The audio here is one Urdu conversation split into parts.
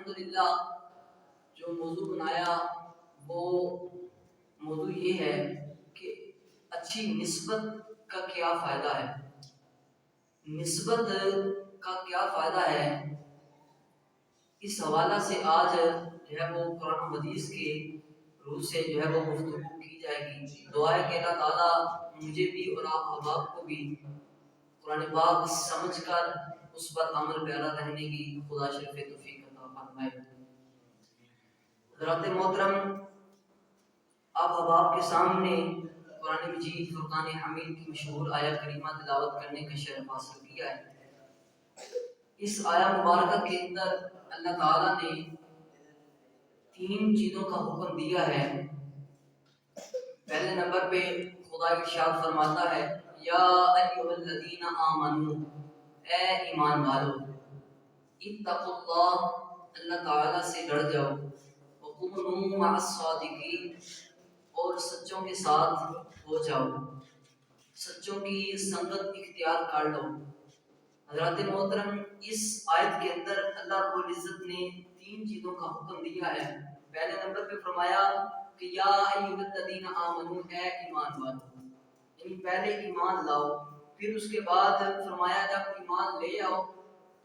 الحمدللہ جو موضوع بنایا وہ موضوع یہ ہے کہ اچھی نسبت کا کیا فائدہ ہے. نسبت کا کیا فائدہ ہے، اس حوالہ سے آج جو ہے وہ قرآن حدیث کے روح سے جو ہے وہ گفتگو کی جائے گی. دعا ہے کہ اللہ تعالیٰ مجھے بھی اور آپ احباب کو بھی قرآن پاک سمجھ کر اس پر عمل پیرا رہنے کی خدا شرف توفیق عطا فرمائے. حضرات محترم، آپ احباب کے سامنے قرآن مجید فرقان حمید کی مشہور آیہ کریمہ تلاوت کرنے کا شرف حاصل کیا ہے. اس آیہ مبارکہ کے اندر اللہ تعالیٰ نے 3 چیزوں کا حکم دیا ہے. پہلے نمبر پہ خدا ارشاد فرماتا ہے یا ایھا الذین آمنو، اے ایمان والو، اتقوا اللہ، اللہ تعالیٰ سے ڈر جاؤ، وکونوا مع الصادقین، اور سچوں کے ساتھ ہو جاؤ، سچوں کی سنگت اختیار کر لو. حضرات محترم، اس آیت کے اندر اللہ رب العزت نے 3 چیزوں کا حکم دیا ہے. پہلے نمبر پہ فرمایا کہ یا ایھا الذین آمنو، اے ایمان والو، یعنی پہلے ایمان لاؤ. پھر اس کے بعد فرمایا جب ایمان لے آؤ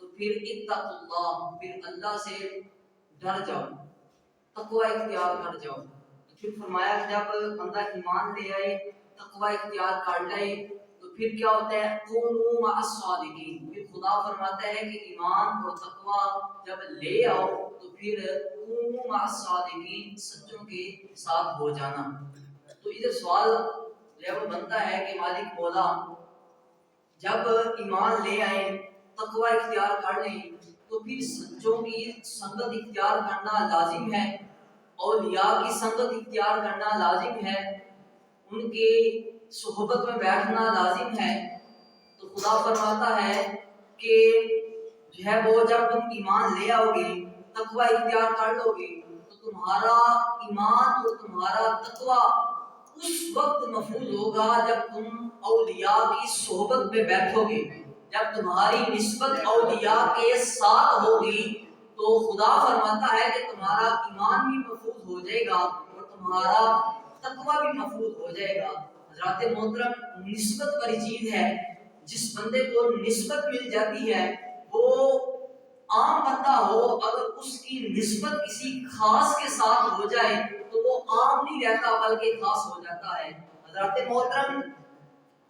تو پھر اتقوا اللہ، پھر اللہ سے ڈر جاؤ، تقوی اختیار کر جاؤ. پھر فرمایا کہ جب بندہ ایمان لے آئے، تقوی اختیار کر لے تو پھر کیا ہوتا ہے، کونوا مع الصادقین. پھر خدا فرماتا ہے کہ ایمان اور تقوی جب لے آؤ تو پھر کونوا مع الصادقین، سچوں کے ساتھ ہو جانا. تو ادھر سوال جو ہے وہ بنتا ہے کہ مالک مولا جب ایمان لے آئے، تقوی اختیار کر لیں تو پھر سچوں کی سنگت اختیار کرنا لازم ہے، اولیاء کی سنگت اختیار کرنا لازم ہے، ان کی صحبت میں بیٹھنا لازم ہے. تو خدا فرماتا ہے کہ جو ہے وہ جب تم ایمان لے آؤ گے، تقوی اختیار کر لو گے تو تمہارا ایمان اور تمہارا تقوی اس وقت محفوظ ہوگا جب تم اولیاء کی صحبت میں بیٹھو گے. جب تمہاری نسبت اولیاء کے ساتھ ہوگی تو خدا فرماتا ہے کہ تمہارا ایمان بھی محفوظ ہو جائے گا اور تمہارا تقوی بھی محفوظ ہو جائے گا. حضرات محترم، نسبت والی چیز ہے. جس بندے کو نسبت مل جاتی ہے، وہ عام بندہ ہو، اگر اس کی نسبت کسی خاص کے ساتھ ہو جائے تو وہ عام نہیں رہتا بلکہ خاص ہو جاتا ہے. حضرات محترم،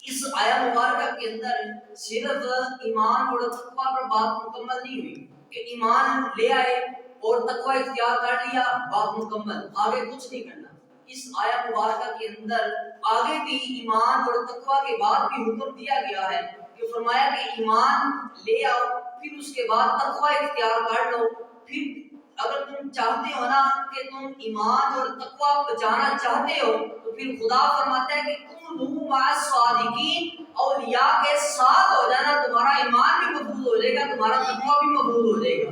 اس آیہ مبارکہ کے اندر صرف ایمان اور تقوی پر بات مکمل نہیں ہوئی کہ ایمان لے آئے اور تقوی اختیار کر لیا، بات مکمل، آگے کچھ نہیں کرنا. اس آیہ مبارکہ کے اندر آگے بھی ایمان اور تقوی کے بعد بھی حکم دیا گیا ہے کہ فرمایا کہ ایمان لے آؤ، پھر اس کے بعد تقوی اختیار کر لو. پھر اگر تم چاہتے ہو نا کہ تم ایمان اور تقوی بچانا چاہتے ہو تو پھر خدا فرماتا ہے کہ کونوا مع الصادقین، اولیاء کے ساتھ ہو جانا، تمہارا ایمان بھی محفوظ ہو جائے گا، تمہارا تقوی بھی محفوظ ہو جائے گا.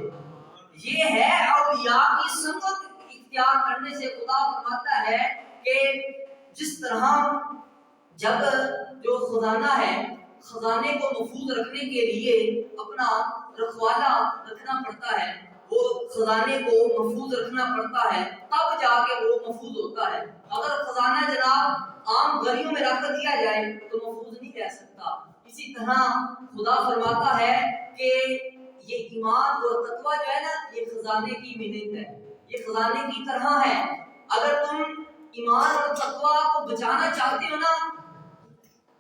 یہ ہے اولیاء کی سنگت اختیار کرنے سے. خدا فرماتا ہے کہ جس طرح جب جو خزانہ ہے، خزانے کو محفوظ رکھنے کے لیے اپنا رکھوالا رکھنا پڑتا ہے، وہ خزانے کو محفوظ رکھنا پڑتا ہے، تب جا کے وہ محفوظ ہوتا ہے. اگر خزانہ جناب عام گلیوں میں رکھ دیا جائے تو محفوظ نہیں رہ سکتا. اسی طرح خدا فرماتا ہے کہ یہ ایمان اور تقوی جو ہے نا، یہ خزانے کی مانند ہے، یہ خزانے کی طرح ہے. اگر تم ایمان اور تقوی کو بچانا چاہتے ہو نا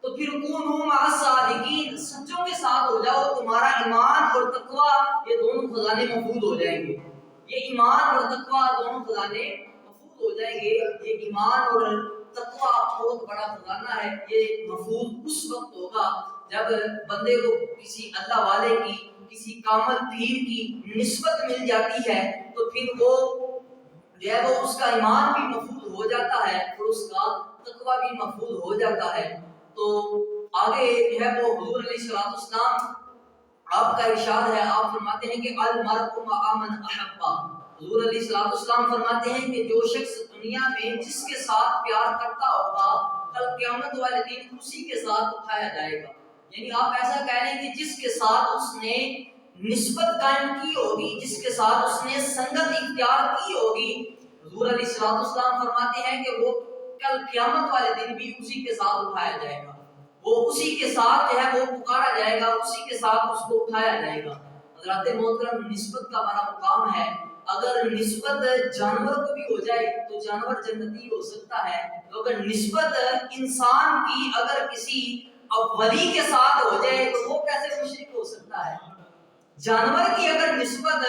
تو پھر کونوا مع الصادقین، سچوں کے ساتھ ہو جاؤ، تمہارا ایمان اور تقوی یہ دونوں خزانے محفوظ ہو جائیں گے. یہ ایمان اور تقوی دونوں خزانے محفوظ ہو جائیں گے. یہ ایمان اور تقوی بہت بڑا خزانہ ہے. یہ محفوظ اس وقت ہوگا جب بندے کو کسی اللہ والے کی، کسی کامل پیر کی نسبت مل جاتی ہے تو پھر وہ جو ہے وہ اس کا ایمان بھی محفوظ ہو جاتا ہے اور اس کا تقوی بھی محفوظ ہو جاتا ہے. تو آگے جو ہے وہ حضور علیہ السلام آپ کا ارشاد ہے، آپ فرماتے ہیں کہ المرء مع من احب. حضور علیہ السلام فرماتے ہیں کہ جو شخص دنیا میں جس کے ساتھ پیار کرتا ہوگا، کل قیامت والے دن اسی کے ساتھ اٹھایا جائے گا. یعنی آپ ایسا کہہ لیں کہ جس کے ساتھ اس نے نسبت قائم کی ہوگی، جس کے ساتھ اس نے سنگت اختیار کی ہوگی، حضور علیہ السلام فرماتے ہیں کہ وہ کل قیامت والے دن بھی اسی کے ساتھ اٹھایا جائے گا، وہ اسی کے ساتھ جو ہے وہ پکارا جائے گا، اسی کے ساتھ اس کو اٹھایا جائے گا۔ حضرات محترم، نسبت کا بڑا مقام ہے۔ اگر نسبت جانور کو بھی ہو جائے تو جانور جنتی ہو سکتا ہے، تو اگر نسبت انسان کی اگر کسی ولی کے ساتھ ہو جائے تو وہ کیسے مشرک ہو سکتا ہے؟ جانور کی اگر نسبت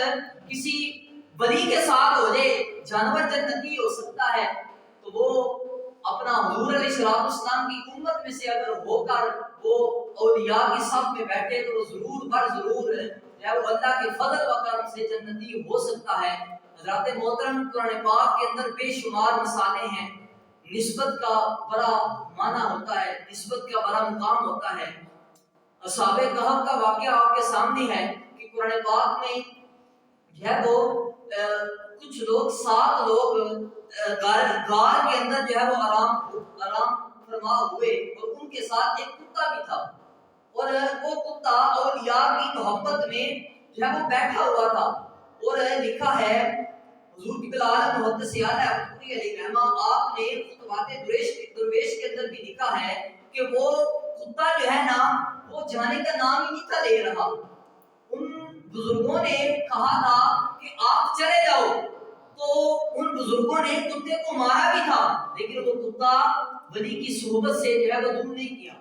کسی ولی کے ساتھ ہو جائے جانور جنتی ہو سکتا ہے، تو وہ اپنا حضور علیہ السلام کی امت میں سے اگر ہو کر وہ اولیاء کی صف میں بیٹھے تو وہ ضرور بر ضرور وہ اللہ کے فضل و کرم سے جنتی ہو سکتا ہے۔ حضرات محترم، قرآن پاک کے اندر بے شمار مثالیں ہیں، نسبت کا بڑا معنی ہوتا ہے، نسبت کا بڑا مقام ہوتا ہے۔ اصحاب کہف کا واقعہ آپ کے سامنے ہے کہ قرآن پاک میں وہ کچھ لوگ 7 لوگ غار کے اندر جو ہے وہ آرام فرما ہوئے، اور ان کے ساتھ ایک کتا بھی تھا، اور وہ کتا اولیاء کی محبت میں جو ہے وہ بیٹھا ہوا تھا۔ اور لکھا ہے حضور کی بلال محدث علیہ رحمہ آپ نے خطبات درویش کے اندر بھی لکھا ہے کہ وہ کتا جو ہے نا وہ جانے کا نام ہی نہیں تھا لے رہا۔ ان بزرگوں نے کہا تھا کہ آپ چلے جاؤ، تو ان بزرگوں نے کتے کو مارا بھی تھا، لیکن وہ کتا ولی کی صحبت سے جو ہے وہ دور نہیں کیا،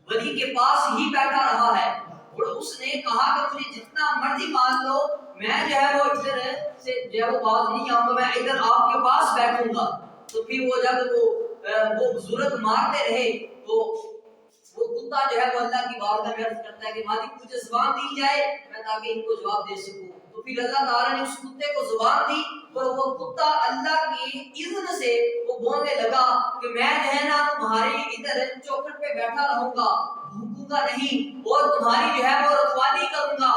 ولی کے پاس ہی بیٹھا رہا ہے۔ اور اس نے کہا کہ مجھے جتنا مرضی مان لو، میں جو ہے وہ ادھر سے جو ہے وہ باز نہیں آؤں گا، میں ادھر آپ کے پاس بیٹھوں گا۔ تو پھر وہ جب وہ بزرگ مارتے رہے تو وہ کتا جو ہے وہ اللہ کی بارگاہ میں عرض کرتا ہے کہ مالک مجھے زبان دی جائے میں تاکہ ان کو جواب دے سکوں۔ تو پھر اللہ تعالیٰ نے اس کتے کو زبان دی، اور وہ کتا اللہ کی اذن سے وہ بولنے لگا کہ میں جو ہے نا تمہاری ادھر چوکھٹ پہ بیٹھا رہوں گا، بھوکوں گا نہیں، اور تمہاری جو ہے وہ رکھوالی کروں گا۔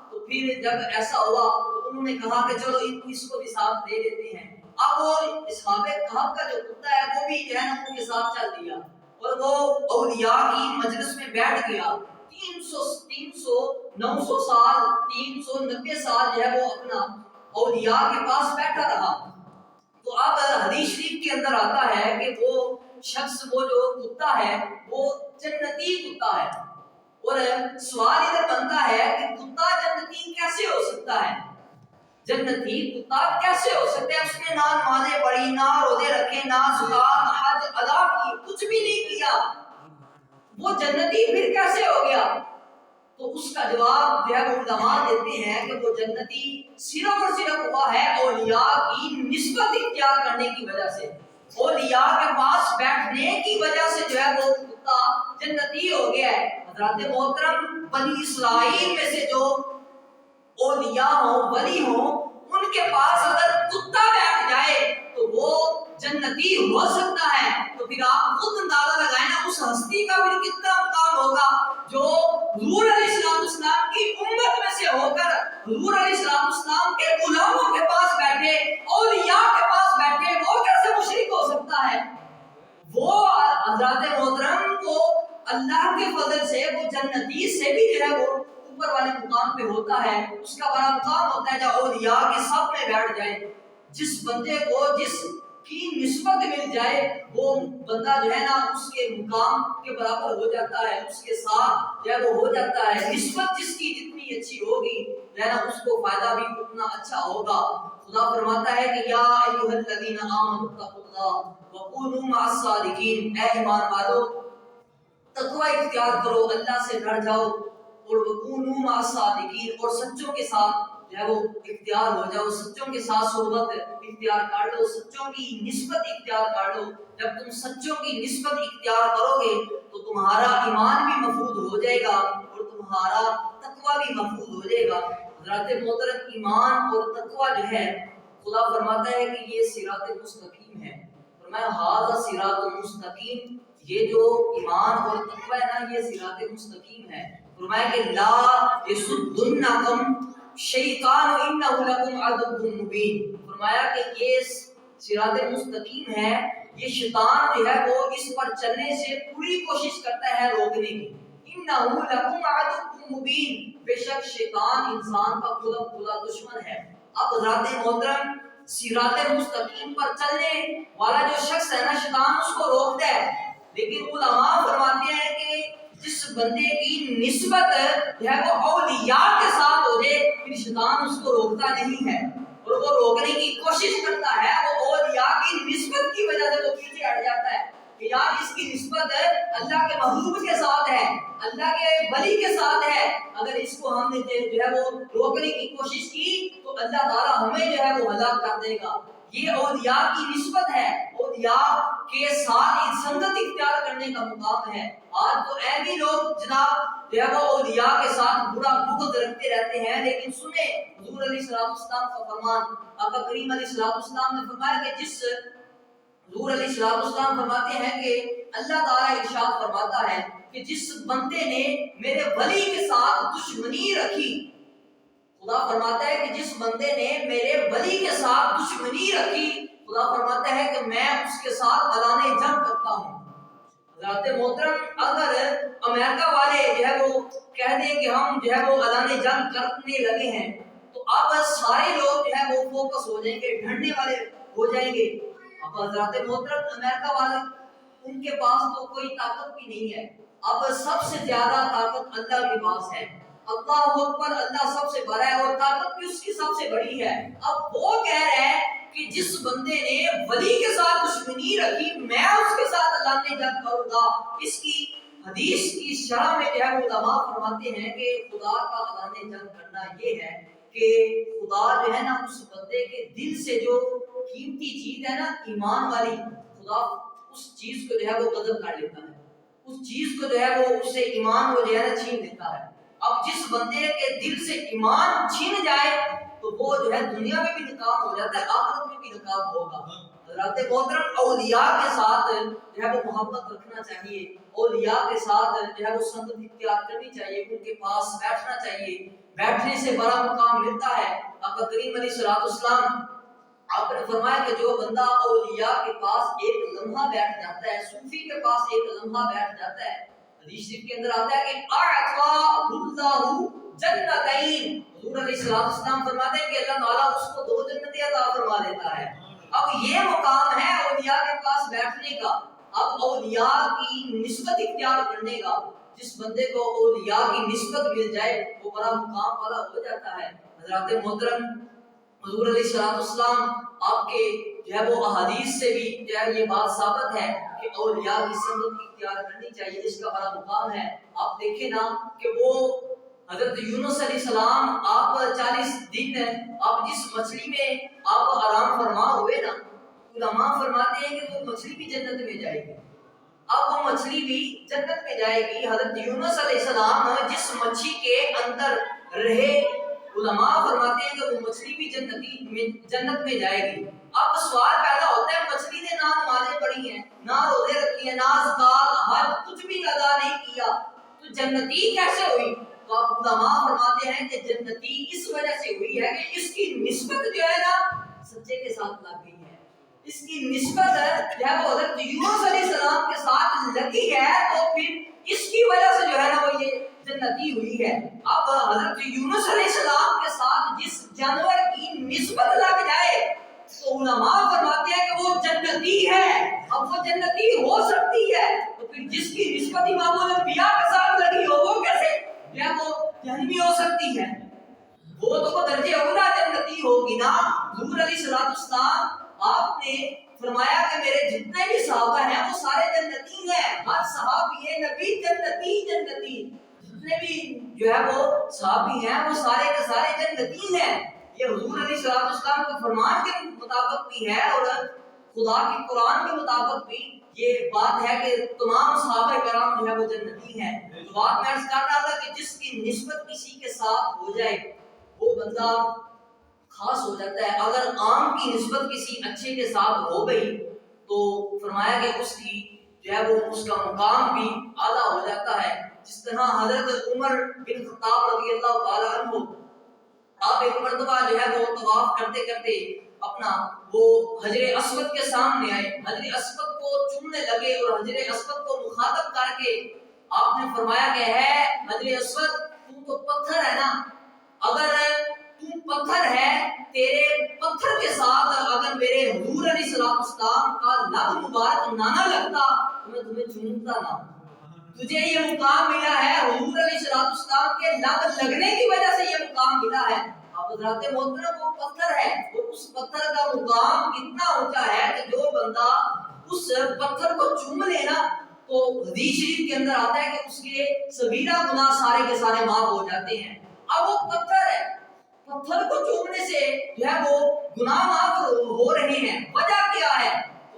تو پھر جب ایسا ہوا تو انہوں نے کہا کہ چلو اس کو بھی ساتھ دے دیتے ہیں۔ اب وہ اصحاب کہف کا جو کتا ہے وہ بھی جو ہے نا ان کے ساتھ چل دیا، اور وہ اولیاء کی مجلس میں بیٹھ گیا۔ 900 سال 390 سال جو ہے وہ اپنا اولیاء کے پاس بیٹھا رہا۔ تو اب حدیث شریف کے اندر آتا ہے کہ وہ شخص وہ جو کتا ہے وہ جنتی کتا ہے، اور سوال ادھر بنتا ہے کہ کتا جنتی کیسے ہو سکتا ہے؟ جنتی کتا کیسے ہو سکتا ہے؟ اس نے نہ نمازیں پڑھی، نہ روزے رکھے، نہ زکات حج ادا کی، کچھ بھی نہیں کیا، وہ جنتی پھر کیسے ہو گیا؟ تو اس کا جواب جو ہے وہ علماء دیتے ہیں کہ وہ جنتی صرف اور صرف ہوا ہے اولیاء کی نسبت اختیار کرنے کی وجہ سے، اولیاء کے پاس بیٹھنے کی وجہ سے جو ہے وہ کتا جنتی ہو گیا ہے۔ حضرات محترم، بنی اسرائیل میں سے جو اولیاء ہوں، ولی ہوں، ان کے پاس اگر کتا بیٹھ جائے تو وہ جنتی ہو سکتا ہے۔ تو پھر آپ خود اندازہ لگائیں نا اس ہستی کا بھی کتنا مقام ہوگا جو حضور علیہ السلام کی امت میں سے ہو کر حضور علیہ السلام کے غلاموں کے پاس بیٹھے، اولیاء کے پاس بیٹھے، وہ کیسے مشرک ہو سکتا ہے؟ وہ حضرات محترم کو اللہ کے فضل سے وہ جنتی سے بھی جو ہے وہ اوپر والے مقام پہ ہوتا ہے، اس کا بڑا مقام ہوتا ہے جو اولیاء کے سب میں بیٹھ جائے۔ جس بندے کو جس کی نسبت مل جائے وہ بندہ جو ہے نا اس کے مقام کے برابر ہو جاتا ہے، اس کے ساتھ جو ہے وہ ہو جاتا ہے۔ نسبت جس کی جتنی اچھی ہوگی جو ہے نا اس کو فائدہ بھی اتنا اچھا ہوگا۔ خدا فرماتا ہے کہ یا ایھا الذین آمنوا اتقوا اللہ وکونوا مع الصادقین، اے ایمان والو تقوی اختیار کرو، اللہ سے ڈر جاؤ، اور وکونوا مع الصادقین، اور سچوں کے ساتھ جو ہے وہ اختیار ہو جاؤ، سچوں کے ساتھ صحبت اختیار کر لو، سچوں کی نسبت اختیار کر لو۔ جب تم سچوں کی نسبت اختیار کرو گے تو تمہارا ایمان بھی محفوظ ہو جائے گا اور تمہارا تقوی بھی محفوظ ہو جائے گا۔ حضرات محترم، ایمان اور تقوی جو ہے خدا فرماتا ہے کہ یہ صراط مستقیم ہے، فرمایا ھذا صراط مستقیم، یہ جو ایمان اور تقوی ہے نا یہ صراط مستقیم ہے۔ فرمایا کہ لا یصدنکم شیطان انہ لکم عدو مبین، فرمایا کہ یہ صراط مستقیم ہے، یہ شیطان جو ہے وہ اس پر چلنے سے پوری کوشش کرتا ہے روکنے کی، انہ لکم عدو مبین، بے شک شیطان انسان کا کھلا دشمن ہے۔ اب حضرات محترم، صراط مستقیم پر چلنے والا جو شخص ہے نا، شیطان اس کو روکتا ہے، لیکن علماء فرماتے ہیں کہ جس بندے کی نسبت جو ہے وہ اولیاء کے ساتھ ہو جائے، پھر شیطان اس کو روکتا نہیں ہے، اور وہ روکنے کی کوشش کرتا ہے، وہ اولیاء کی نسبت کی وجہ سے وہ پیچھے ہٹ جاتا ہے کہ یار اس کی نسبت اللہ کے محبوب کے ساتھ ہے، اللہ کے ولی کے ساتھ ہے، اگر اس کو ہم نے جو ہے وہ روکنے کی کوشش کی تو اللہ تعالیٰ ہمیں جو ہے وہ ہلاک کر دے گا۔ یہ اولیاء کی نسبت ہے، اولیاء کے ساتھ سنگت اختیار کرنے کا مقام ہے۔ آج تو ایسے لوگ جناب جو ہے وہ اولیاء کے ساتھ برا بغض رکھتے رہتے ہیں، لیکن سنیں حضور علیہ السلام کا فرمان، آقا کریم علیہ السلام نے فرمایا کہ جس حضور علیہ السلام فرماتے ہیں کہ اللہ تعالیٰ ارشاد فرماتا ہے کہ جس بندے نے میرے ولی کے ساتھ دشمنی رکھی، خدا فرماتا ہے کہ جس بندے نے میرے ولی کے ساتھ دشمنی رکھی، خدا فرماتا ہے کہ میں اس کے ساتھ اعلان جنگ کرتا ہوں۔ حضرات محترم، اگر امریکہ والے جو ہے وہ کہہ دیں کہ ہم جو ہے وہ اعلان جنگ کرنے لگے ہیں، تو اب سارے لوگ جو ہے وہ فوکس ہو جائیں گے، ڈھڑنے والے ہو جائیں گے۔ اب حضرات محترم، امریکہ والے ان کے پاس تو کوئی طاقت بھی نہیں ہے، اب سب سے زیادہ طاقت اللہ کے پاس ہے۔ اللہ اکبر، اللہ سب سے بڑا ہے اور طاقت بھی اس کی سب سے بڑی ہے۔ اب وہ کہہ رہے ہیں کہ جس بندے نے ولی کے ساتھ دشمنی رکھی، میں اس کے ساتھ اللہ نے جنگ کروں گا۔ اس کی حدیث کی شرح میں جو ہے علماء فرماتے ہیں کہ خدا کا اللہ نے جنگ کرنا یہ ہے کہ خدا جو ہے نا اس بندے کے دل سے جو قیمتی چیز ہے نا ایمان والی، خدا اس چیز کو جو ہے وہ قدر کر لیتا ہے، اس چیز کو جو ہے وہ اس سے ایمان وہ جو ہے نا چھین لیتا ہے۔ اب جس بندے کے دل سے ایمان چھین جائے تو وہ جو ہے دنیا میں بھی ناکام ہو جاتا ہے، آخرت میں بھی ناکام ہوگا۔ حضرات محترم، اولیاء کے ساتھ جو ہے وہ محبت رکھنا چاہیے، اولیاء کے ساتھ جو ہے وہ سنگت اختیار کرنی چاہیے، ان کے پاس بیٹھنا چاہیے، بیٹھنے سے بڑا مقام ملتا ہے۔ آقا کریم علیہ السلام آپ نے فرمایا کہ جو بندہ اولیاء کے پاس ایک لمحہ بیٹھ جاتا ہے، صوفی کے پاس ایک لمحہ بیٹھ جاتا ہے، حدیث شریف کے اندر آتا ہے کہ اعطى اللہ جنتین، حضور علیہ السلام فرماتے ہیں کہ اللہ تعالیٰ اس کو 2 جنتیں عطا فرما دیتا ہے۔ اب یہ مقام ہے اولیاء کے پاس بیٹھنے کا، اب اولیاء کی نسبت اختیار کرنے کا۔ جس بندے کو اولیاء کی نسبت مل جائے وہ بڑا مقام والا ہو جاتا ہے۔ حضرات محترم، حضور علیہ السلام آپ کے جو ہے وہ احادیث سے بھی جو ہے یہ بات ثابت ہے کہ اولیاء کی سنگت اختیار کرنی چاہیے، جس کا بڑا مقام ہے۔ آپ دیکھیں نا کہ وہ حضرت یونس علیہ السلام، آپ 40 دن آپ جس مچھلی میں آپ آرام فرما ہوئے نا، علماء فرماتے ہیں کہ وہ مچھلی بھی جنت میں جائے گی، اب وہ مچھلی بھی جنت میں جائے گی۔ حضرت یونس علیہ السلام جس مچھلی کے اندر رہے، علماء فرماتے ہیں کہ وہ مچھلی بھی جنت میں جائے گی۔ اب سوال پیدا ہوتا ہے، مچھلی نے نہ نمازیں پڑھی ہیں، نہ روزے رکھی ہیں، نہ زکات حج کچھ بھی ادا نہیں کیا، تو جنتی کیسے ہوئی؟ تو اب علماء فرماتے ہیں کہ جنتی اس وجہ سے ہوئی ہے کہ اس کی نسبت جو ہے نا سچے کے ساتھ لگ گئی ہے، اس کی نسبت جو ہے وہ حضرت یونس علیہ السلام کے ساتھ لگی ہے، تو پھر اس کی وجہ سے جو ہے نا وہ یہ جنتی ہوئی ہے۔ اب حضرت یونس علیہ السلام کے ساتھ جس جانور کی نسبت لگ جائے تو علماء فرماتے ہیں کہ وہ جنتی ہے۔ اب وہ جنتی ہو سکتی ہے، تو پھر جس کی نسبت امام الانبیاء کے ساتھ لگی ہو وہ کیسے یا وہ جہنمی ہو سکتی ہے؟ وہ تو درجے اولا جنتی ہوگی نا۔ حضور علیہ السلام آپ نے فرمایا کہ میرے جتنے بھی صحابہ ہیں وہ سارے جنتی ہیں، ہر صحابی نبی جنتی، جتنے بھی جو ہے وہ صحابی ہیں وہ سارے کے سارے جنتی ہیں۔ یہ حضور علیہ السلام کے فرمان کے مطابق بھی ہے اور خدا کی قرآن کے مطابق بھی یہ بات ہے کہ تمام صحابہ کرام جو ہے وہ جنتی ہیں۔ تو بات میں عرض کر رہا تھا کہ جس کی نسبت کسی کے ساتھ ہو جائے وہ بندہ خاص ہو جاتا ہے۔ اگر عام کی نسبت کسی اچھے کے ساتھ ہو گئی تو فرمایا کہ اس کی جو ہے وہ اس کا مقام بھی اعلیٰ ہو جاتا ہے۔ جس طرح حضرت عمر بن خطاب رضی اللہ تعالیٰ عنہ، آپ ایک مرتبہ جو ہے وہ طواف کرتے کرتے اپنا وہ حجر اسود کے سامنے آئے، حجر اسود کو چومنے لگے اور حجر اسود کو مخاطب کر کے آپ نے فرمایا کہ ہے حجر اسود تم تو پتھر ہے نا، اگر تم پتھر ہے، تیرے پتھر کے ساتھ اگر میرے حضور علیہ السلام کا لب مبارک نہ لگتا تو میں تمہیں چومتا نہ۔ تجھے یہ مقام ملا ہے حضور علیہ السلام کے لب لگنے کی وجہ سے یہ مقام ملا ہے۔ اب حضرات محترم وہ پتھر ہے، اور اس پتھر کا مقام اتنا اونچا ہے کہ جو بندہ اس پتھر کو چوم لے نا تو حدیث شریف کے اندر آتا ہے کہ اس کے صغیرہ گناہ سارے کے سارے معاف ہو جاتے ہیں۔ اب وہ پتھر ہے، پتھر کو چومنے سے جو ہے وہ گناہ معاف ہو رہے ہیں، وجہ کیا ہے؟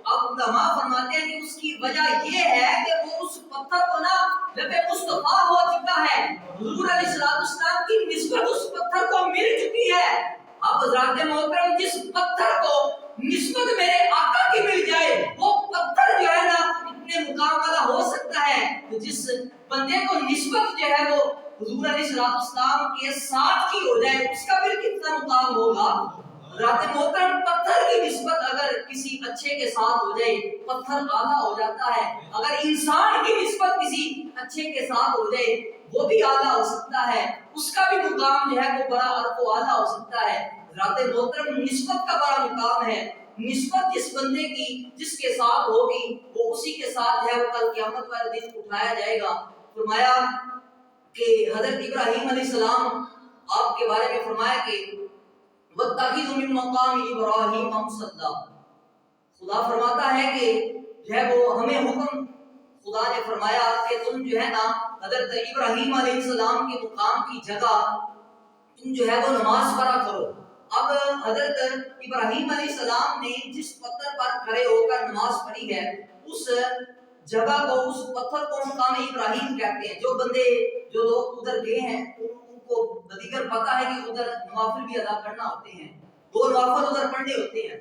اب علماء فرماتے ہیں کہ اس کی وجہ یہ ہے کہ وہ اس پتھر کو نا لب مصطفیٰ ہو چکا ہے، حضور علیہ السلام کی نسبت اس پتھر کو مل چکی ہے۔ اب حضرات محترم جس پتھر کو نسبت میرے آقا کی مل جائے وہ پتھر جو ہے نا اتنے مقام والا ہو سکتا ہے، تو جس بندے کو نسبت جو ہے وہ حضور علیہ السلام کے ساتھ کی ہو جائے اس کا پھر کتنا مقام ہوگا۔ رات محترم پتھر کی نسبت اگر کسی اچھے کے ساتھ ہو جائے پتھر اعلیٰ ہو جاتا ہے، اگر انسان کی نسبت کسی اچھے کے ساتھ ہو جائے وہ بھی اعلیٰ ہو سکتا ہے، اس کا بھی مقام جو ہے وہ بڑا و اعلیٰ ہو سکتا ہے۔ رات محترم نسبت کا بڑا مقام ہے، نسبت جس بندے کی جس کے ساتھ ہوگی وہ اسی کے ساتھ جو ہے وہ کل قیامت والے دن اٹھایا جائے گا۔ فرمایا کہ حضرت ابراہیم علیہ السلام آپ کے بارے میں فرمایا کہ وَاتَّخِذُوا مِن مَّقَامِ إِبْرَاهِيمَ مُصَلًّى، خدا فرماتا ہے کہ جو ہے وہ ہمیں حکم خدا نے فرمایا کہ تم جو ہے نا حضرت ابراہیم علیہ السلام کے مقام کی جگہ تم جو ہے وہ نماز پڑھا کرو۔ اب حضرت ابراہیم علیہ السلام نے جس پتھر پر کھڑے ہو کر نماز پڑھی ہے اس جگہ کو، اس پتھر کو مقام ابراہیم کہتے ہیں۔ جو بندے جو لوگ ادھر گئے ہیں ان کو بدیگر پتا ہے کہ ادھر نوافل بھی ادا کرنا ہوتے ہیں، 2 نوافل ادھر پڑھنے ہوتے ہیں،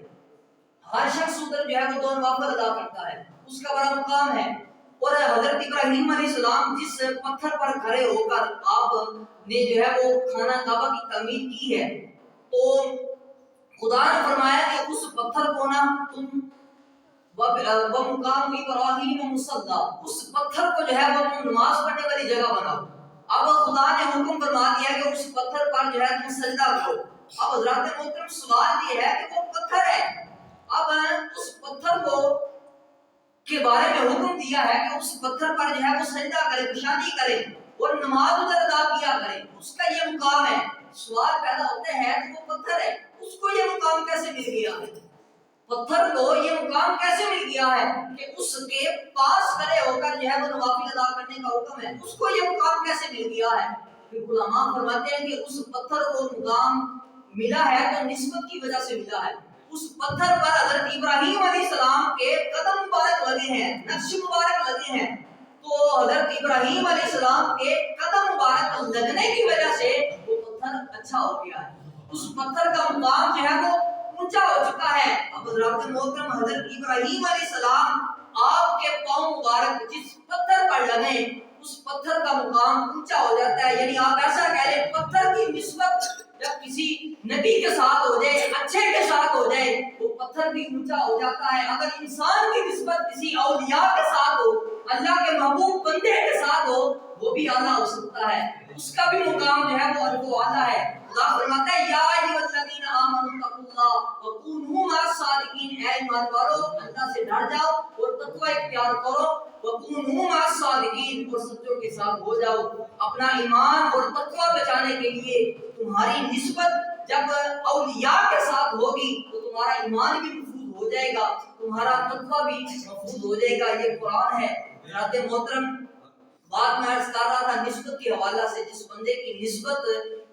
ہر شخص ادھر جو ہے وہ 2 نوافل ادا کرتا ہے، اس کا بڑا مقام ہے۔ اور حضرت ابراہیم علیہ السلام جس پتھر پر کھڑے ہو کر آپ نے جو ہے وہ خانہ کعبہ کی تعمیر کی ہے، تو خدا نے فرمایا کہ اس پتھر کو نا تم وَمُقَامُ إِبْرَاهِيمَ مُصَلًّى، اس پتھر کو جو ہے وہ تم نماز پڑھنے والی جگہ بناؤ۔ اب خدا نے حکم فرما دیا کہ اس پتھر پر جو ہے تم سجدہ کرو۔ اب حضرات محترم سوال یہ ہے کہ وہ پتھر ہے، اب اس پتھر کو کے بارے میں حکم دیا ہے کہ اس پتھر پر جو ہے وہ سجدہ کرے، پیشانی کرے اور نماز ادھر ادا کیا کرے، اس کا یہ مقام ہے۔ سوال پیدا ہوتے ہیں کہ وہ پتھر ہے، اس کو یہ مقام کیسے مل گیا ہے؟ پتھر کو یہ مقام کیسے مل گیا ہے کہ اس کے پاس کھڑے ہو کر جو ہے وہ نوافل ادا کرنے کا حکم ہے، اس کو یہ مقام کیسے مل گیا ہے؟ پھر علماء فرماتے ہیں کہ اس پتھر کو مقام ملا ہے تو نسبت کی وجہ سے ملا ہے۔ اس پتھر پر حضرت ابراہیم علیہ السلام کے قدم مبارک لگے ہیں، نقش مبارک لگے ہیں، تو حضرت ابراہیم علیہ السلام کے قدم مبارک لگنے کی وجہ سے وہ پتھر اچھا ہو گیا ہے، اس پتھر کا مقام جو ہے وہ اونچا ہو چکا ہے۔ اب حضرات محترم حضرت ابراہیم علیہ السلام آپ کے پاؤں مبارک جس پتھر پر لگے اس پتھر کا مقام اونچا ہو جاتا ہے، یعنی آپ ایسا کہہ لیں پتھر کی نسبت جب کسی نبی کے ساتھ ہو جائے، اچھے کے ساتھ ہو جائے، وہ پتھر بھی اونچا ہو جاتا ہے۔ اگر انسان کی نسبت کسی اولیاء کے ساتھ ہو، اللہ کے محبوب بندے کے ساتھ ہو، وہ بھی اعلیٰ ہو سکتا ہے، اس کا بھی مقام جو ہے وہ اعلیٰ ہے۔ اللہ فرماتا ہے یا ایھا الذین آمنوا اتقوا اللہ وکونوا مع الصادقین، اے ایمان والو اللہ سے ڈر جاؤ اور تقوی اختیار کرو، وکونوا مع الصادقین، اور سچوں کے ساتھ ہو جاؤ۔ اپنا ایمان اور تقوی بچانے کے لیے تمہاری نسبت جب اولیاء کے ساتھ ہوگی تو تمہارا ایمان بھی محفوظ ہو جائے گا، تمہارا تقوی بھی محفوظ ہو جائے گا۔ یہ قرآن ہے۔ حضرات محترم بات میں عرض کر رہا تھا نسبت کے حوالہ سے، جس بندے کی نسبت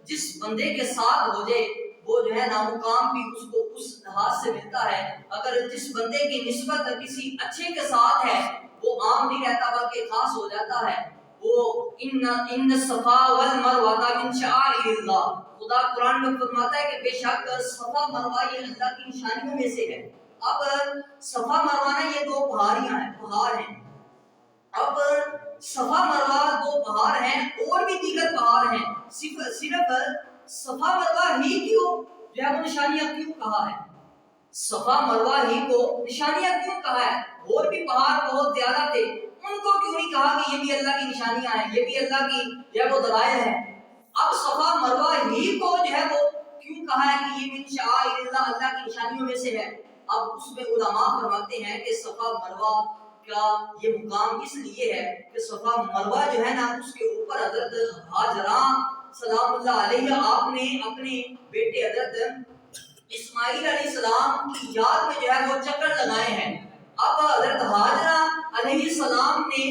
جس بندے کے ساتھ ہو جائے وہ جو ہے نا مقام بھی اس کو اس لحاظ سے ملتا ہے۔ اگر جس بندے کی نسبت کسی اچھے کے ساتھ ہے وہ عام نہیں رہتا بلکہ خاص ہو جاتا ہے۔ وہ ان الصفا والمروہ من شعائر اللہ، خدا قرآن میں فرماتا ہے کہ بے شک صفا مروہ یہ اللہ کی نشانیوں میں سے ہے۔ اب صفا مروہ یہ 2 پہاڑیاں ہیں، پہاڑ ہیں۔ اب صفا مروہ 2 پہاڑ ہیں، اور بھی دیگر پہاڑ ہیں، صرف صفا مروہ ہی کیوں جو ہے وہ نشانیاں کیوں کہا ہے؟ صفا مروہ ہی کو نشانیاں کیوں کہا ہے؟ اور بھی پہاڑ بہت زیادہ تھے، ان کو کیوں نہیں کہا کہ یہ بھی اللہ کی نشانیاں ہیں، یہ بھی اللہ کی جو ہے وہ دلائل ہیں؟ اب صفا مروہ ہی کو جو ہے وہ کیوں کہا ہے کہ یہ من شعائر اللہ، اللہ کی نشانیوں میں سے ہے؟ اب اس میں علماء فرماتے ہیں کہ صفا مروہ کا یہ مقام اس لیے ہے کہ صفا مروہ جو ہے نا اس کے اوپر حضرت ہاجرہ سلام اللہ علیہ آپ نے اپنے بیٹے حضرت اسماعیل علیہ السلام کی یاد میں جو ہے وہ چکر لگائے ہیں۔ اب حضرت ہاجرہ علیہ السلام نے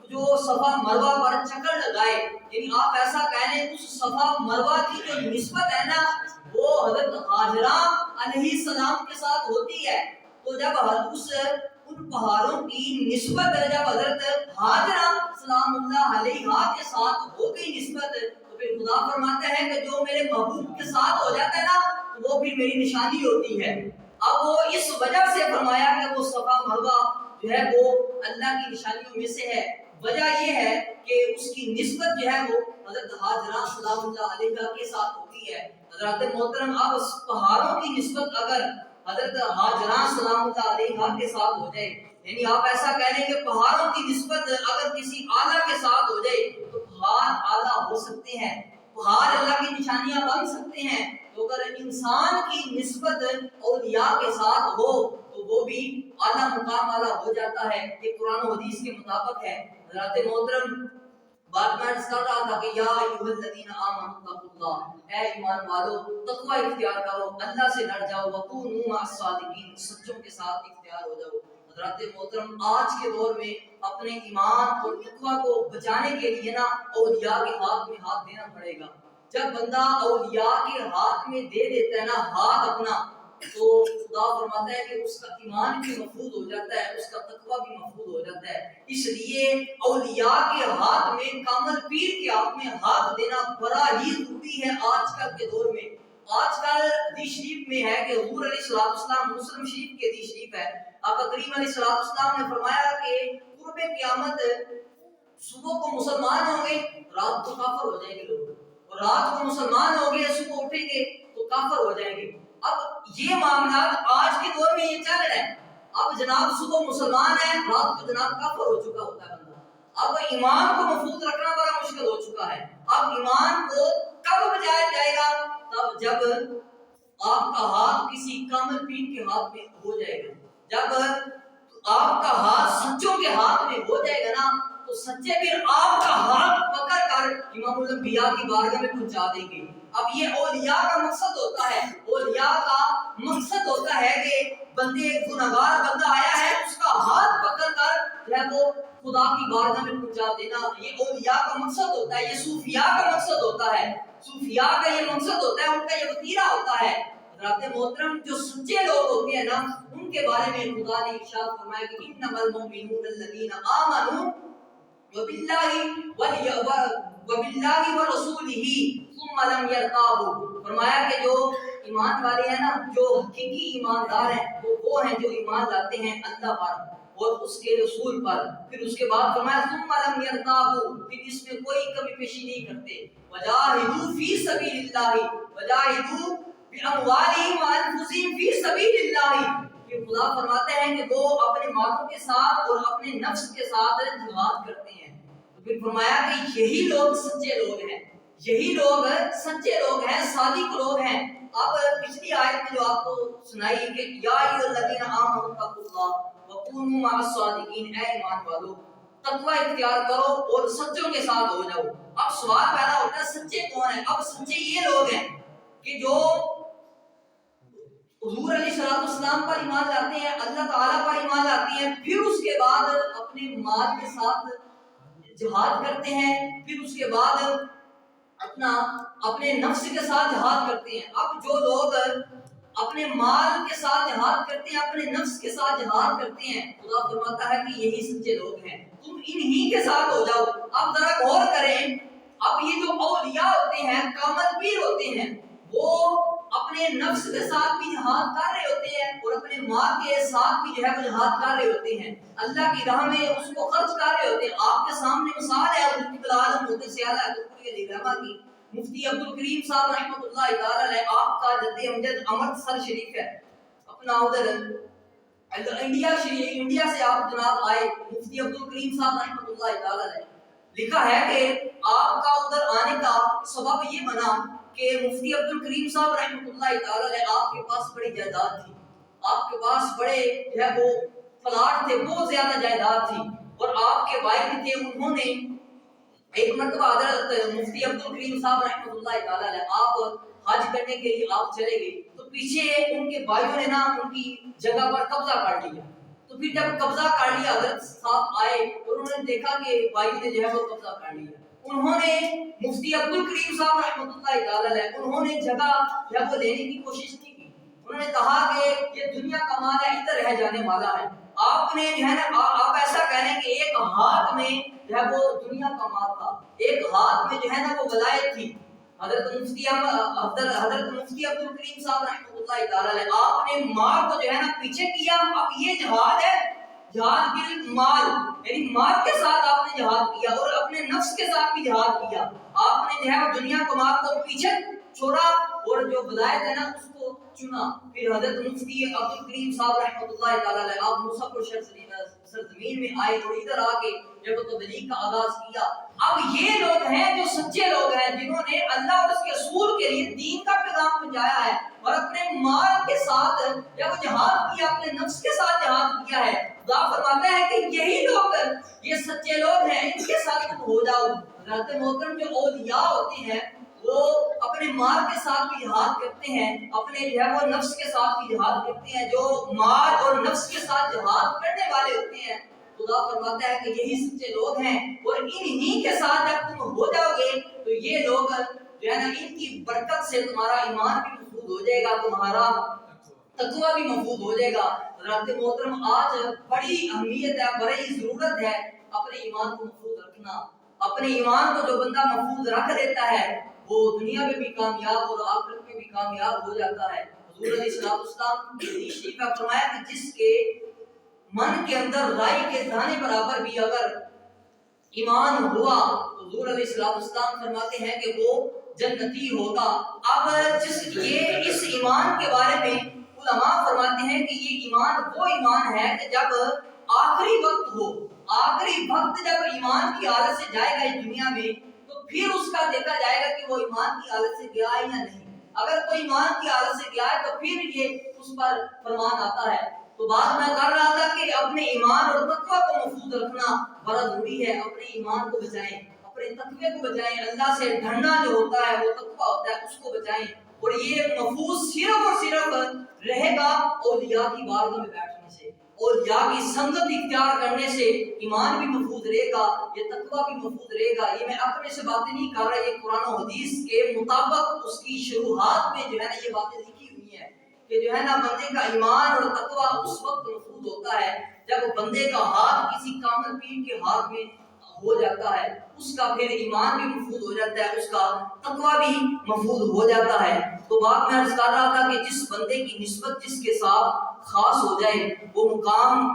جو صفا مروہ پر چکر لگائے، یعنی آپ ایسا کہہ لیں اس صفا مروہ کی جو نسبت ہے نا وہ حضرت ہاجرہ علیہ السلام کے ساتھ ہوتی ہے۔ تو جب ان پہاڑوں کی نسبت جب حضرت ہاجرہ سلام اللہ علیہ کے ساتھ ہو گئی نسبت، تو پھر خدا فرماتا ہے کہ جو میرے محبوب کے ساتھ ہو جاتا ہے نا وہ پھر میری نشانی ہوتی ہے۔ اب وہ اس وجہ سے فرمایا کہ وہ صفا مروہ جو ہے وہ اللہ کی نشانیوں میں سے ہے۔ وجہ یہ ہے کہ اس کی نسبت جو ہے وہ حضرت ہاجرہ سلام اللہ علیہ کے ساتھ ہوتی ہے۔ حضرات محترم، اب پہاڑوں کی نسبت اگر حضرت ہاجرہ سلام اللہ علیہ کے ساتھ ہو جائے، یعنی آپ ایسا کہہ لیں کہ پہاڑوں کی نسبت اگر کسی آلہ کے ساتھ ہو جائے تو پہاڑ آلہ ہو سکتے ہیں، پہاڑ اللہ کی نشانیاں بن سکتے ہیں۔ تو اگر انسان کی نسبت اولیاء کے ساتھ ہو تو وہ بھی اعلیٰ مقام والا ہو جاتا ہے، یہ قرآن و حدیث کے مطابق ہے۔ حضرات محترم، بات میں اس کر رہا تھا کہ یا ایھا الذین آمنوا اتقوا اللہ، اے ایمان والو تقوی اختیار کرو، اللہ سے ڈر جاؤ، وکونوا مع الصادقین، سچوں کے ساتھ اختیار ہو جاؤ۔ حضرات محترم، آج کے دور میں اپنے ایمان اور تقوی کو بچانے کے لیے نا اولیاء کے ہاتھ میں ہاتھ دینا پڑے گا۔ جب بندہ اولیاء کے ہاتھ میں دے دیتا ہے نا ہاتھ اپنا، تو خدا فرماتا ہے کہ اس کا ایمان بھی محفوظ ہو جاتا ہے، اس کا تقوی بھی محفوظ ہو جاتا ہے۔ اس لیے اولیاء کے ہاتھ میں، کامل پیر کے ہاتھ میں ہاتھ دینا بڑا ہی ضروری ہے آج کل کے دور میں۔ آج کل حدیث شریف میں ہے کہ حضور علیہ السلام، مسلم شریف کی حدیث شریف ہے، آقا کریم علیہ السلام نے فرمایا کہ قرب قیامت صبح کو مسلمان ہوں گے، رات کو کافر ہو جائیں گے لوگ، اور رات کو مسلمان ہو گئے، صبح اٹھیں گے تو کافر ہو جائیں گے۔ اب یہ معاملات آج کے دور میں یہ چل رہا ہے۔ اب جناب صبح مسلمان ہے، رات کو جناب کافر ہو چکا ہوتا ہے بندہ۔ اب ایمان کو محفوظ رکھنا بڑا مشکل ہو چکا ہے۔ اب ایمان کو کب بچایا جائے گا؟ تب جب آپ کا ہاتھ کسی کامل پیر کے ہاتھ میں ہو جائے گا، جب آپ کا ہاتھ سچوں کے ہاتھ میں ہو جائے گا نا تو سچے پھر آپ کا ہاتھ پکڑ کر امام الانبیاء کی بارگاہ میں پہنچا دیں گے۔ اب یہ اولیاء کا مقصد ہوتا ہے، اولیاء کا مقصد ہوتا ہے کہ بندے، گنہگار بندہ آیا ہے، اس کا ہاتھ پکڑ کر جو ہے وہ خدا کی بارگاہ میں پہنچا دینا، یہ اولیاء کا مقصد ہوتا ہے، یہ صوفیاء کا مقصد ہوتا ہے، صوفیاء کا یہ مقصد ہوتا ہے، ان کا یہ وتیرہ ہوتا ہے۔ حضرات محترم، جو سچے لوگ ہوتے ہیں نا ان کے بارے میں خدا نے ارشاد فرمایا کہ انما المؤمنون الذین آمنوا وباللہ ورسولہ ثم لم يرتابوا، فرمایا کہ جو ایمان والے ہیں نا، جو حقیقی ایماندار ہیں، وہ ہیں جو ایمان لاتے ہیں اللہ پر اور اس کے رسول پر، پھر اس کے بعد فرمایا ثم لم يرتابوا، پھر اس میں کوئی کمی پیشی نہیں کرتے، وجاہدوا فی سبیل اللہ، وجاہدوا باموالہم وانفسہم فی سبیل اللہ، کہ خدا فرماتے ہیں کہ وہ اپنے مالوں کے ساتھ اور اپنے نفس کے ساتھ جہاد کرتے ہیں۔ تو پھر فرمایا کہ یہی لوگ سچے لوگ ہیں، یہی لوگ سچے لوگ ہیں، صادق لوگ ہیں۔ اب پچھلی آیت میں جو آپ کو سنائی کہ یا ایھا الذین آمنوا اتقوا اللہ وکونوا مع الصادقین، اے ایمان والو تقوی اختیار کرو اور سچوں کے ساتھ ہو جاؤ۔ اب سوال پیدا ہوتا ہے سچے کون ہیں؟ اب سچے یہ لوگ ہیں کہ جو حضور علیہ السلام پر ایمان لاتے ہیں، اللہ تعالیٰ پر ایمان لاتے ہیں، پھر اس کے بعد اپنے مال کے ساتھ جہاد کرتے ہیں، پھر اس کے بعد اپنے نفس کے ساتھ جہاد کرتے ہیں۔ اب جو لوگ اپنے مال کے ساتھ جہاد کرتے ہیں، اپنے نفس کے ساتھ جہاد کرتے ہیں، خدا فرماتا ہے کہ یہی سچے لوگ ہیں، تم انہی کے ساتھ ہو جاؤ۔ اب ذرا غور کریں، اب یہ جو اولیاء ہوتے ہیں، کامل پیر ہوتے ہیں، وہ اپنے نفس کے ساتھ بھی جہاد کر رہے ہوتے ہیں اور اپنے مال کے ساتھ بھی جو ہے وہ جہاد کر رہے ہوتے ہیں، اللہ کی راہ میں اس کو خرچ کر رہے ہوتے ہیں۔ آپ کے سامنے مثال ہے کی مفتی عبد الکریم صاحب رحمۃ اللہ تعالی علیہ، آپ کا جد امجد امرتسر شریف ہے، اپنا ادھر انڈیا سے آپ جناب آئے مفتی عبد الکریم صاحب رحمۃ اللہ تعالی علیہ، لکھا ہے کہ آپ کا ادھر آنے کا سبب یہ بنا کہ مفتی عبد الکریم صاحب رحمۃ اللہ تعالی علیہ آپ کے پاس بڑی جائیداد تھی، آپ کے پاس بڑے جو ہے وہ پلاٹ تھے، بہت زیادہ جائیداد تھی، اور آپ کے والد تھے، انہوں نے ایک مرتبہ حضرت مفتی عبد الکریم صاحب رحمۃ اللہ تعالی علیہ آپ حج کرنے کے لیے آپ چلے گئے تو پیچھے ان کے بھائیوں نے نا ان کی جگہ پر قبضہ کر لیا، تو پھر جب قبضہ کر لیا حضرت صاحب آئے اور انہوں نے دیکھا کہ بھائیوں نے جو ہے وہ قبضہ کر لیا، انہوں نے مفتی عبد الکریم صاحب رحمۃ اللہ تعالی علیہ انہوں نے جگہ جو ہے وہ لینے کی کوشش نہیں کی، انہوں نے کہا کہ یہ دنیا کا مال ہے، ادھر رہ جانے والا ہے، آپ نے جو ہے نا آپ ایسا کہہ رہے ہیں کہ ایک ہاتھ میں جو ہے وہ دنیا کا مال تھا، ایک ہاتھ میں جو ہے نا وہ ولایت تھی، حضرت مفتی عبد الکریم صاحب رحمۃ اللہ تعالی علیہ آپ نے مال کو جو ہے نا پیچھے کیا، اب یہ جہاد ہے، جہاد بالمال، یعنی مال کے ساتھ آپ نے جہاد کیا اور اپنے نفس کے ساتھ بھی جہاد کیا، آپ نے جو ہے وہ دنیا کو مال کو پیچھے چھوڑا اور جو ولایت ہے نا اس کو چنا، پھر حضرت مفتی عبد الکریم صاحب رحمۃ اللہ تعالی علیہ آپ مصحف سرزمین میں آئے اور ادھر آ کے جب تبلیغ کا آغاز کیا، اب یہ لوگ ہیں جو سچے لوگ ہیں جنہوں نے اللہ اور اس کے رسول کے لیے دین کا پیغام پہنچایا ہے اور اپنے مال کے ساتھ جب جہاد کیا، اپنے نفس کے ساتھ جہاد کیا ہے، خدا فرماتا ہے کہ یہی لوگ یہ سچے لوگ ہیں، ان کے ساتھ تم ہو جاؤ۔ حضرت محترم جو اولیاء ہوتے ہیں وہ اپنے مال کے ساتھ بھی جہاد کرتے ہیں، اپنے جو ہے وہ نفس کے ساتھ بھی جہاد کرتے ہیں، جو مال اور نفس کے ساتھ جہاد کرنے والے ہوتے ہیں خدا فرماتا ہے کہ یہی سچے لوگ ہیں، اور انہی کے ساتھ جب تم ہو جاؤ گے تو یہ لوگ جو ہے نا ان کی برکت سے تمہارا ایمان بھی محفوظ ہو جائے گا، تمہارا تقوی بھی محفوظ ہو جائے گا۔ حضرات محترم آج بڑی اہمیت ہے، بڑی ضرورت ہے اپنے ایمان کو محفوظ رکھنا، اپنے ایمان کو جو بندہ محفوظ رکھ لیتا ہے وہ دنیا میں بھی کامیاب اور آخرت میں بھی کامیاب ہو جاتا ہے۔ حضور علیہ السلام حدیث شریف میں فرمایا کہ جس کے من کے اندر رائی کے دانے برابر بھی اگر ایمان ہوا تو حضور علیہ السلام فرماتے ہیں کہ وہ جنتی ہوگا۔ اب اس ایمان کے بارے میں علماء فرماتے ہیں کہ یہ ایمان وہ ایمان ہے کہ جب آخری وقت ہو، آخری وقت جب ایمان کی حالت سے جائے گا اس دنیا میں تو پھر اس کا دیکھا جائے گا کہ وہ ایمان کی حالت سے گیا ہے یا نہیں، اگر کوئی ایمان کی حالت سے گیا ہے تو پھر یہ اس پر فرمان آتا ہے۔ تو بات میں کر رہا تھا کہ اپنے ایمان اور تقوی کو محفوظ رکھنا بڑا ضروری ہے، اپنے ایمان کو بچائیں، اپنے تقوی کو بچائیں، اللہ سے ڈرنا جو ہوتا ہے وہ تقوی ہوتا ہے اس کو بچائیں، اور یہ محفوظ صرف اور صرف رہے گا اولیاء کی بارگاہ میں بیٹھنے سے، اولیاء کی سنگت اختیار کرنے سے ایمان بھی محفوظ رہے گا، یہ تقوی بھی محفوظ رہے گا۔ یہ میں اپنے سے باتیں نہیں کر رہا، یہ قرآن و حدیث کے مطابق اس کی شروحات میں جو ہے نا یہ باتیں لکھی ہوئی ہیں کہ جو ہے نا بندے کا ایمان اور تقوی اس وقت محفوظ ہوتا ہے جب بندے کا ہاتھ کسی کامل پیر کے ہاتھ میں ہو جاتا ہے، اس کا پھر ایمان بھی محفوظ ہو جاتا ہے، اس کا تقوی بھی محفوظ ہو جاتا ہے۔ تو بات میں عرض کر رہا تھا کہ جس بندے کی نسبت جس کے ساتھ خاص ہو جائے وہ مقام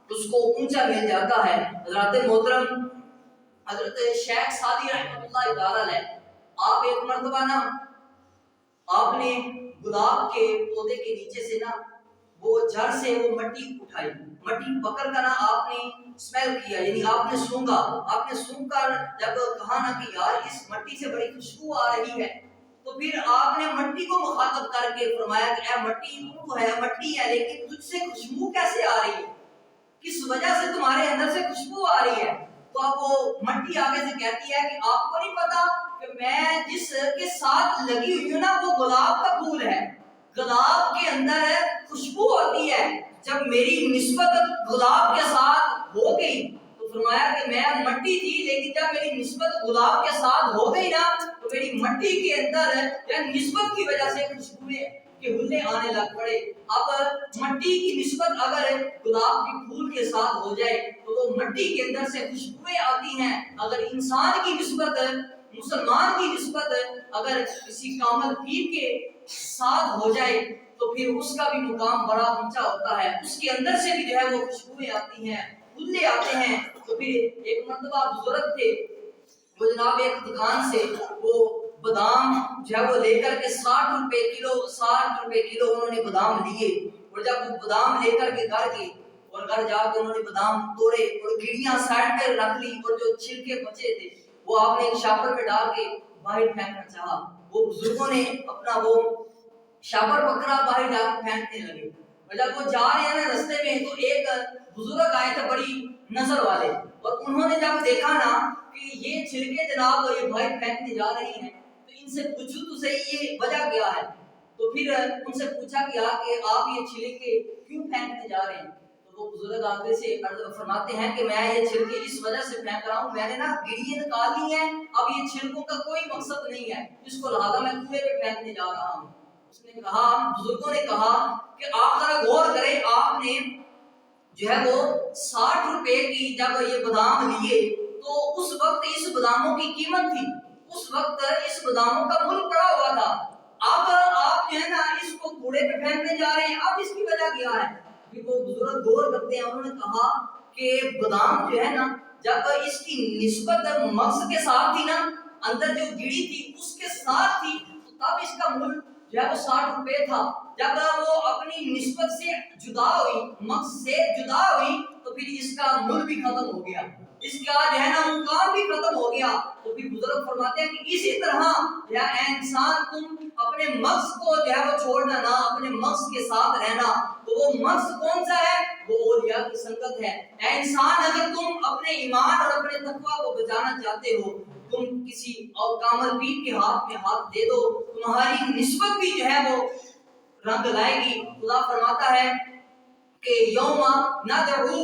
اس کو اونچا مل جاتا ہے۔ حضرات محترم حضرت شیخ سعدی رحمۃ اللہ تعالی علیہ آپ ایک مرتبہ نا آپ نے گلاب کے پودے کے نیچے سے نا وہ جڑ سے وہ مٹی اٹھائی، مٹی پکڑ کر نا آپ نے اسمیل کیا، یعنی آپ نے سونگا، آپ نے سونگ کر جب کہا نا کہ یار اس مٹی سے بڑی خوشبو آ رہی ہے تو پھر آپ نے مٹی کو مخاطب کر کے فرمایا کہ اے مٹی تو ہے مٹی ہے لیکن تجھ سے خوشبو کیسے آ رہی ہے، کس وجہ سے تمہارے اندر سے خوشبو آ رہی ہے؟ تو اب وہ مٹی آگے سے کہتی ہے کہ آپ کو نہیں پتا کہ میں جس کے ساتھ لگی ہوئی ہوں نا وہ گلاب کا پھول ہے، گلاب کے اندر خوشبو ہوتی ہے، جب میری نسبت گلاب کے ساتھ ہو گئی تو فرمایا کہ میں مٹی تھی لیکن جب میری نسبت گلاب کے ساتھ ہو گئی نا تو میری مٹی کے اندر یا نسبت کی وجہ سے خوشبوئیں کے ہلے آنے لگ پڑے۔ اب مٹی کی نسبت اگر گلاب کے پھول کے ساتھ ہو جائے تو وہ مٹی کے اندر سے خوشبوئیں آتی ہیں، اگر انسان کی نسبت مسلمان کی نسبت اگر کسی کامل پیر کے ساتھ ہو جائے تو پھر اس کا بھی مقام بڑا اونچا ہوتا ہے، اس کے اندر سے بھی جو ہے وہ خوشبوئیں آتی ہیں، پھولے آتے ہیں۔ تو پھر ایک مرتبہ بزرگ تھے وہ جناب ایک دکان سے وہ بادام جو ہے وہ لے کر کے 60 روپے کلو انہوں نے بادام لیے، اور جب وہ بادام لے کر کے گھر گئے اور گھر جا کے انہوں نے بادام توڑے اور گڑیاں سائڈ پہ رکھ لی، اور جو چھلکے بچے تھے وہ آپ نے ایک شاپر میں ڈال کے باہر پھینکنا چاہا۔ وہ بزرگوں نے اپنا وہ شاپر پکڑا، باہر جا کے پھینکنے لگے، اور جب وہ جا رہے ہیں رستے میں تو ایک بزرگ آئے تھے بڑی نظر والے، اور انہوں نے جب دیکھا نا کہ یہ چھلکے جناب یہ باہر پھینکنے جا رہی ہیں تو ان سے پوچھو تو صحیح یہ وجہ کیا ہے۔ تو پھر ان سے پوچھا گیا کہ آپ یہ چھلکے کیوں پھینکنے جا رہے ہیں؟ تو وہ بزرگ آگے سے فرماتے ہیں کہ میں یہ چھلکے اس وجہ سے پھینک رہا ہوں، میں نے نا گڑیاں نکال لی ہیں، اب یہ چھلکوں کا کوئی مقصد نہیں ہے، اس کو لہذا میں کنویں پہ پھینکنے جا رہا ہوں۔ اس نے کہا، بزرگوں نے کہا کہ آپ ذرا غور کریں، آپ نے جو ہے وہ 60 روپے کی جب یہ بادام لیے تو اس وقت اس باداموں کی قیمت تھی، اس وقت اس باداموں کا مول پڑا ہوا تھا، اب آپ جو ہے نا اس کو کوڑے پہ پھینکنے جا رہے ہیں، اب اس کی وجہ کیا ہے؟ پھر وہ بزرگ غور کرتے ہیں، انہوں نے کہا کہ بادام جو ہے نا جب اس کی نسبت مغز کے ساتھ تھی نا، اندر جو گڑی تھی اس کے ساتھ تھی، تب اس کا مول جو ہے وہ 60 روپے تھا، جب وہ اپنی نسبت سے جدا ہوئی، مغز سے جدا ہوئی، تو پھر اس کا مول بھی ختم ہو گیا، اس کا جو ہے نا مقام بھی ختم ہو گیا۔ تو پھر بزرگ فرماتے ہیں کہ اسی طرح یا اے انسان تم اپنے مغز کو جو ہے وہ چھوڑنا نہ، اپنے مغز کے ساتھ رہنا۔ تو وہ مغز کون سا ہے؟ وہ اولیاء کی سنگت ہے۔ اے انسان اگر تم اپنے ایمان اور اپنے تقوی کو بچانا چاہتے ہو، تم کسی اور کامل پیر کے ہاتھ میں ہاتھ دے دو، تمہاری نسبت بھی جو ہے وہ رنگ لائے گی۔ خدا فرماتا ہے کہ یوم ندعو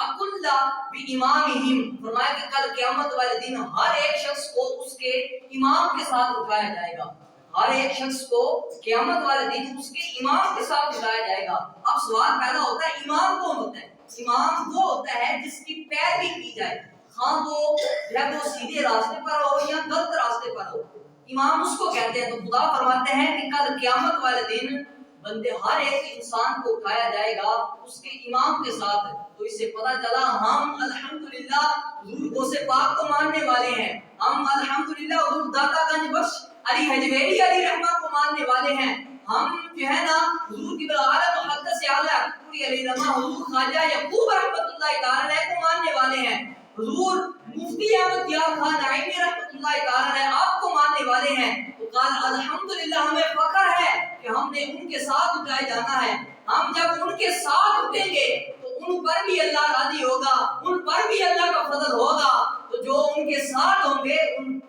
اکل بامامہم، فرمایا کہ کل قیامت والے دن ہر ایک شخص کو اس کے امام کے ساتھ اٹھایا جائے گا، ہر ایک شخص کو قیامت والے دن اس کے امام کے ساتھ اٹھایا جائے گا۔ اب سوال پیدا ہوتا ہے امام کون ہوتا ہے؟ امام وہ ہوتا ہے جس کی پیروی کی جائے، ہاں وہ یا وہ سیدھے راستے پر ہو یا غلط راستے پر ہو، امام اس کو کہتے ہیں۔ تو خدا فرماتے ہیں کہ کل قیامت والے دن بندے ہر ایک انسان کو اٹھایا جائے گا اس کے امام کے ساتھ۔ تو اس سے پتہ چلا ہم الحمدللہ حضور غوث پاک کو ماننے والے ہیں، ہم الحمدللہ حضور داتا گنج بخش علی حجویری علی رحمہ کو ماننے والے ہیں، ہم جو ہے نا حضور کی عالم محدث اعلی پوری علی رحمہ حضور خواجہ یعقوب رحمۃ اللہ تعالی علیہ کو ماننے والے ہیں، حضور مفتی احمد یار خان نعیمی رحمۃ اللہ تعالی علیہ آپ کو ماننے والے ہیں۔ تو قال الحمدللہ ہمیں فخر ہے کہ ہم نے ان کے ساتھ اٹھائے جانا ہے، ہم جب ان کے ساتھ اٹھیں گے تو ان پر بھی اللہ راضی ہوگا، ان پر بھی اللہ کا فضل ہوگا، تو جو ان کے ساتھ ہوں گے ان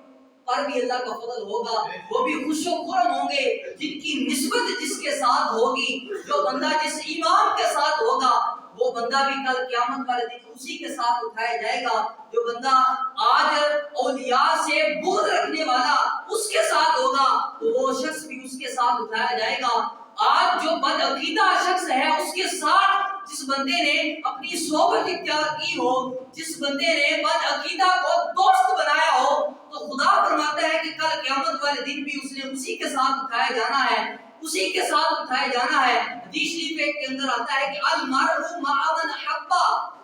پر بھی اللہ کا فضل ہوگا، وہ بھی خوش و خرم ہوں گے، جن کی نسبت جس کے ساتھ ہوگی، جو بندہ جس امام کے ساتھ ہوگا وہ بندہ بھی کل قیامت والے دن اسی کے ساتھ اٹھایا جائے گا۔ جو بندہ آج اولیاء سے بغض رکھنے والا اس کے ساتھ ہوگا تو وہ شخص بھی اس کے ساتھ اٹھایا جائے گا۔ آج جو بد عقیدہ شخص ہے اس کے ساتھ جس بندے نے اپنی صحبت اختیار کی ہو، جس بندے نے بد عقیدہ کو دوست بنایا ہو، تو خدا فرماتا ہے کہ کل قیامت والے دن بھی اس نے اسی کے ساتھ اٹھایا جانا ہے، اسی کے ساتھ اٹھایا جانا ہے۔ حدیث شریف کے اندر آتا ہے کہ المرء مع من احب،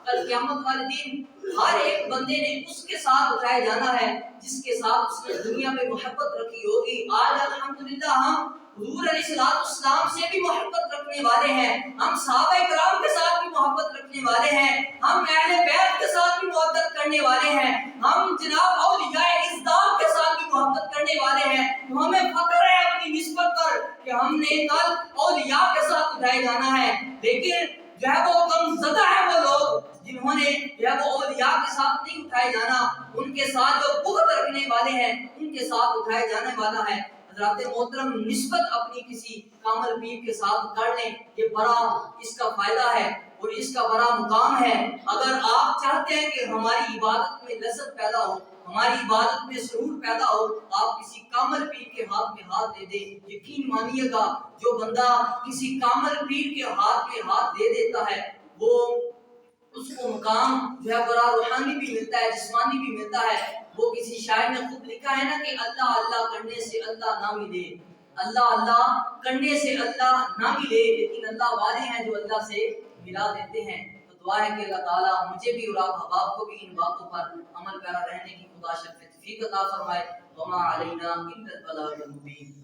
کل قیامت والے دن ہر ایک بندے نے اس کے ساتھ اٹھایا جانا ہے جس کے ساتھ اس نے دنیا میں محبت رکھی ہوگی۔ آج الحمدللہ ہم حضور علیہ السلام سے بھی محبت رکھنے والے ہیں، ہم صحابہ کرام کے ساتھ بھی محبت رکھنے والے ہیں، ہم اہل بیت کے ساتھ بھی محبت کرنے والے ہیں، ہم جناب اولیاء اسلام کے ساتھ بھی محبت کرنے والے ہیں۔ تو ہمیں فخر ہے اپنی نسبت پر کہ ہم نے کل اولیاء کے ساتھ اٹھائے جانا ہے، لیکن جو ہے وہ غم زدہ ہے وہ لوگ جنہوں نے جو ہے وہ اولیاء کے ساتھ نہیں اٹھائے جانا، ان کے ساتھ جو بغض رکھنے والے ہیں ان کے ساتھ اٹھائے جانے والا ہے۔ حضرات محترم، نسبت اپنی کسی کامل پیر کے ساتھ کر لیں، یہ بڑا اس کا فائدہ ہے اور اس کا بڑا مقام ہے۔ اگر آپ چاہتے ہیں کہ ہماری عبادت میں لذت پیدا ہو، ہماری عبادت میں سرور پیدا ہو، آپ کسی کامل پیر کے ہاتھ میں ہاتھ دے دیں۔ یقین مانیے گا جو بندہ کسی کامل پیر کے ہاتھ میں ہاتھ دے دیتا ہے وہ اس کو مقام جو ہے بڑا روحانی بھی ملتا ہے، جسمانی بھی ملتا ہے۔ وہ کسی شاعر نے خود لکھا ہے نا کہ اللہ اللہ کرنے سے اللہ نہ ملے، اللہ اللہ کرنے سے اللہ نہ ملے، لیکن اللہ والے ہیں جو اللہ سے ملا دیتے ہیں۔ تو دعا ہے کہ اللہ تعالیٰ مجھے بھی اور آپ کو بھی ان باتوں پر عمل پیرا رہنے کی خدا شرف توفیق عطا فرمائے. وما علینا الا البلاغ المبین.